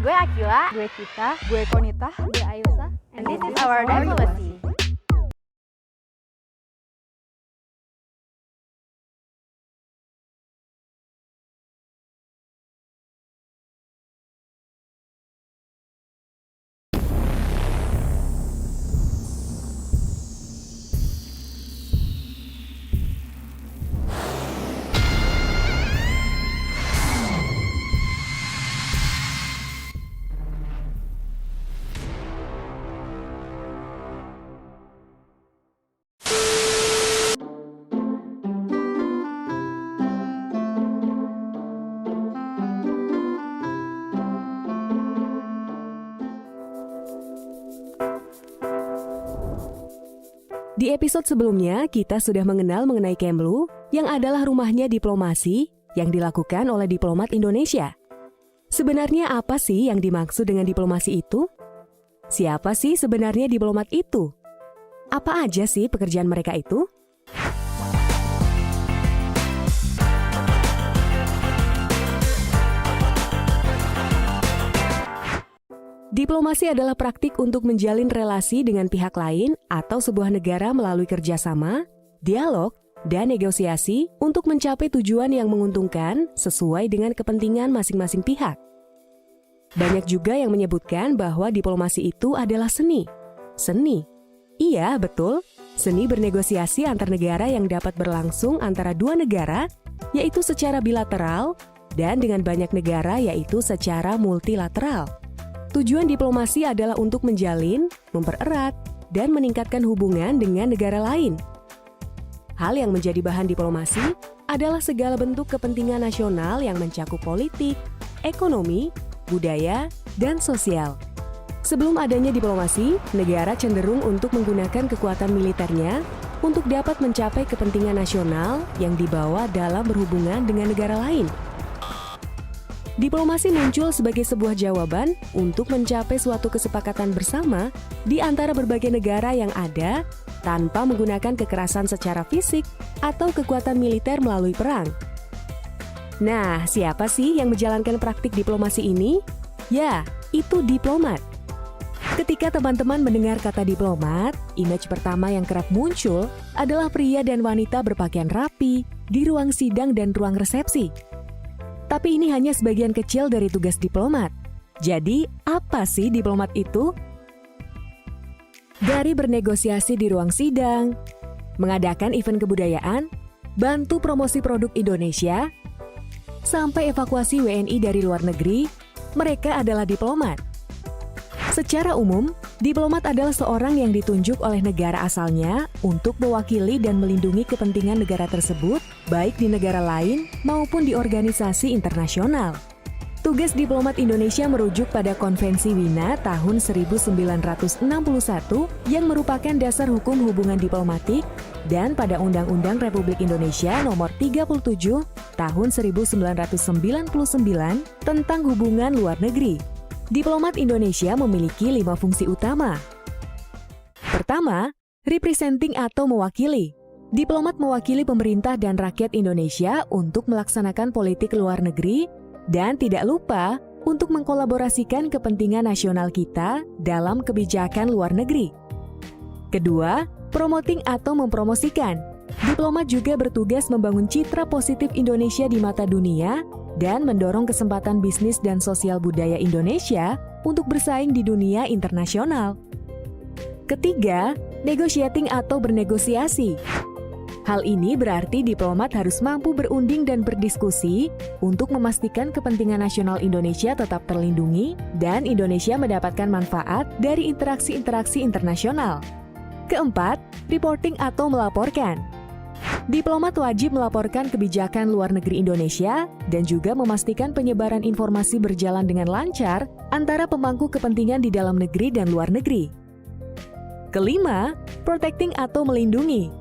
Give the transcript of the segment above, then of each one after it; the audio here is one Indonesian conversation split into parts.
Gue Akila, Gue Cita, gue Konita, gue Ayusa, and this is our diplomacy. Di episode sebelumnya, kita sudah mengenal mengenai Kemlu, yang adalah rumahnya diplomasi yang dilakukan oleh diplomat Indonesia. Sebenarnya apa sih yang dimaksud dengan diplomasi itu? Siapa sih sebenarnya diplomat itu? Apa aja sih pekerjaan mereka itu? Diplomasi adalah praktik untuk menjalin relasi dengan pihak lain atau sebuah negara melalui kerjasama, dialog, dan negosiasi untuk mencapai tujuan yang menguntungkan sesuai dengan kepentingan masing-masing pihak. Banyak juga yang menyebutkan bahwa diplomasi itu adalah seni. Seni? Iya, betul. Seni bernegosiasi antar negara yang dapat berlangsung antara dua negara, yaitu secara bilateral, dan dengan banyak negara yaitu secara multilateral. Tujuan diplomasi adalah untuk menjalin, mempererat, dan meningkatkan hubungan dengan negara lain. Hal yang menjadi bahan diplomasi adalah segala bentuk kepentingan nasional yang mencakup politik, ekonomi, budaya, dan sosial. Sebelum adanya diplomasi, negara cenderung untuk menggunakan kekuatan militernya untuk dapat mencapai kepentingan nasional yang dibawa dalam berhubungan dengan negara lain. Diplomasi muncul sebagai sebuah jawaban untuk mencapai suatu kesepakatan bersama di antara berbagai negara yang ada tanpa menggunakan kekerasan secara fisik atau kekuatan militer melalui perang. Nah, siapa sih yang menjalankan praktik diplomasi ini? Ya, itu diplomat. Ketika teman-teman mendengar kata diplomat, image pertama yang kerap muncul adalah pria dan wanita berpakaian rapi di ruang sidang dan ruang resepsi. Tapi ini hanya sebagian kecil dari tugas diplomat. Jadi, apa sih diplomat itu? Dari bernegosiasi di ruang sidang, mengadakan event kebudayaan, bantu promosi produk Indonesia, sampai evakuasi WNI dari luar negeri, mereka adalah diplomat. Secara umum, diplomat adalah seorang yang ditunjuk oleh negara asalnya untuk mewakili dan melindungi kepentingan negara tersebut, baik di negara lain maupun di organisasi internasional. Tugas diplomat Indonesia merujuk pada Konvensi Wina tahun 1961 yang merupakan dasar hukum hubungan diplomatik dan pada Undang-Undang Republik Indonesia Nomor 37 tahun 1999 tentang hubungan luar negeri. Diplomat Indonesia memiliki 5 fungsi utama. Pertama, representing atau mewakili. Diplomat mewakili pemerintah dan rakyat Indonesia untuk melaksanakan politik luar negeri dan tidak lupa untuk mengkolaborasikan kepentingan nasional kita dalam kebijakan luar negeri. Kedua, promoting atau mempromosikan. Diplomat juga bertugas membangun citra positif Indonesia di mata dunia dan mendorong kesempatan bisnis dan sosial budaya Indonesia untuk bersaing di dunia internasional. Ketiga, negotiating atau bernegosiasi. Hal ini berarti diplomat harus mampu berunding dan berdiskusi untuk memastikan kepentingan nasional Indonesia tetap terlindungi dan Indonesia mendapatkan manfaat dari interaksi-interaksi internasional. Keempat, reporting atau melaporkan. Diplomat wajib melaporkan kebijakan luar negeri Indonesia dan juga memastikan penyebaran informasi berjalan dengan lancar antara pemangku kepentingan di dalam negeri dan luar negeri. Kelima, protecting atau melindungi.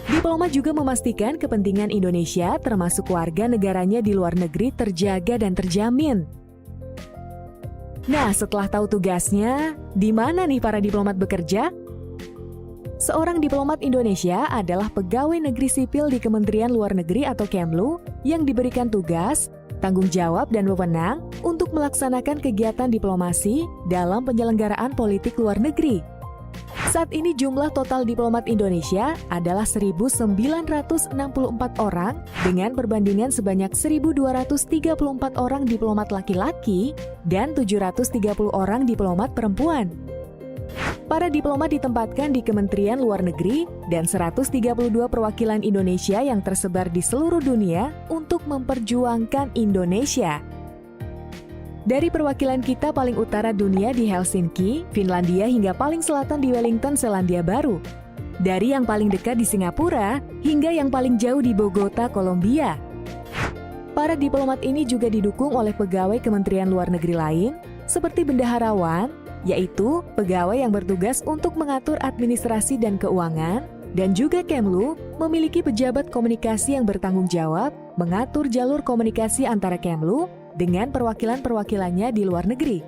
Diplomat juga memastikan kepentingan Indonesia termasuk warga negaranya di luar negeri terjaga dan terjamin. Nah, setelah tahu tugasnya, di mana nih para diplomat bekerja? Seorang diplomat Indonesia adalah pegawai negeri sipil di Kementerian Luar Negeri atau Kemlu yang diberikan tugas tanggung jawab dan wewenang untuk melaksanakan kegiatan diplomasi dalam penyelenggaraan politik luar negeri. Saat ini jumlah total diplomat Indonesia adalah 1.964 orang dengan perbandingan sebanyak 1.234 orang diplomat laki-laki dan 730 orang diplomat perempuan. Para diplomat ditempatkan di Kementerian Luar Negeri dan 132 perwakilan Indonesia yang tersebar di seluruh dunia untuk memperjuangkan Indonesia. Dari perwakilan kita paling utara dunia di Helsinki, Finlandia hingga paling selatan di Wellington, Selandia Baru. Dari yang paling dekat di Singapura hingga yang paling jauh di Bogota, Kolombia. Para diplomat ini juga didukung oleh pegawai Kementerian Luar Negeri lain seperti bendaharawan, yaitu pegawai yang bertugas untuk mengatur administrasi dan keuangan, dan juga Kemlu memiliki pejabat komunikasi yang bertanggung jawab mengatur jalur komunikasi antara Kemlu dengan perwakilan-perwakilannya di luar negeri.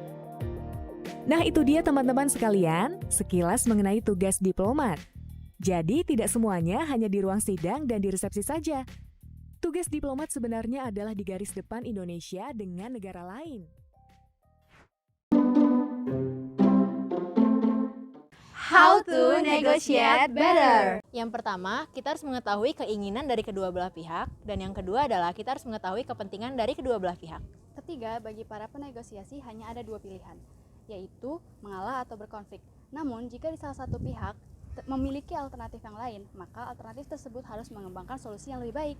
Nah, itu dia teman-teman sekalian, sekilas mengenai tugas diplomat. Jadi, tidak semuanya hanya di ruang sidang dan di resepsi saja. Tugas diplomat sebenarnya adalah di garis depan Indonesia dengan negara lain. How to negotiate better. Yang pertama, kita harus mengetahui keinginan dari kedua belah pihak, dan yang kedua adalah kita harus mengetahui kepentingan dari kedua belah pihak. Ketiga, bagi para penegosiasi hanya ada dua pilihan, yaitu mengalah atau berkonflik. Namun, jika di salah satu pihak memiliki alternatif yang lain, maka alternatif tersebut harus mengembangkan solusi yang lebih baik.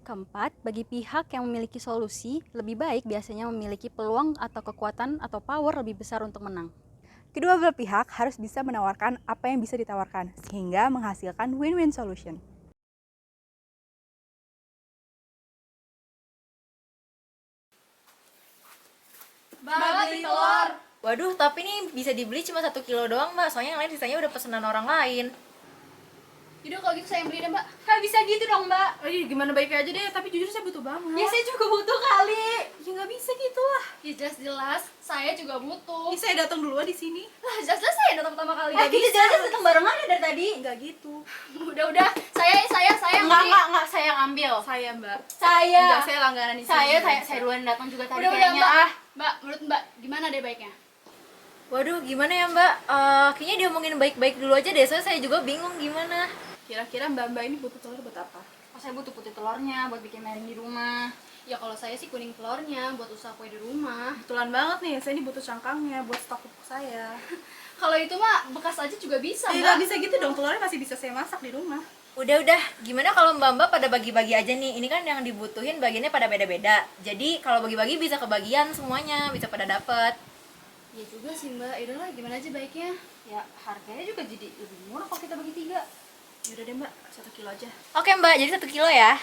Keempat, bagi pihak yang memiliki solusi, lebih baik biasanya memiliki peluang atau kekuatan atau power lebih besar untuk menang. Kedua belah pihak harus bisa menawarkan apa yang bisa ditawarkan, sehingga menghasilkan win-win solution. Mbak, beli telur. Waduh, tapi ini bisa dibeli cuma 1 kilo doang, Mbak. Soalnya yang lain sisanya udah pesanan orang lain. Yaudah kalau gitu saya yang beli deh, Mbak. Bisa gitu dong, Mbak. Gimana baiknya aja deh, tapi jujur saya butuh banget. Ya saya juga butuh kali. Ya nggak bisa gitu lah. Ya jelas-jelas saya juga butuh. Saya datang duluan di sini. Lah jelas-jelas saya datang pertama kali. Kita jalan datang barengan ya dari tadi. Nggak gitu. Udah, saya yang beli. Enggak, saya yang ambil. Saya Mbak. Saya. Enggak, saya langganan di sini. Saya duluan datang juga tadi Udah, kayaknya. Mbak. Mbak, menurut Mbak gimana deh baiknya? Waduh, gimana ya, Mbak? Kayaknya diomongin baik-baik dulu aja deh, soalnya saya juga bingung gimana. Kira-kira Mbak ini butuh telur buat apa? Saya butuh putih telurnya buat bikin miring di rumah. Ya kalau saya sih kuning telurnya buat usaha kue di rumah. Kebetulan banget nih, saya ini butuh cangkangnya buat stok pupuk saya. Kalau itu mah bekas aja juga bisa, Ya Mbak. nggak bisa gitu dong, telurnya masih bisa saya masak di rumah. Udah, gimana kalau Mbak pada bagi-bagi aja nih? Ini kan yang dibutuhin bagiannya pada beda-beda. Jadi kalau bagi-bagi bisa kebagian semuanya, bisa pada dapet. Ya juga sih, Mbak. Yaudahlah, gimana aja baiknya? Ya harganya juga jadi lebih murah kalau kita bagi 3. Yaudah deh Mbak, 1 kilo aja. Oke, Mbak, jadi 1 kilo ya.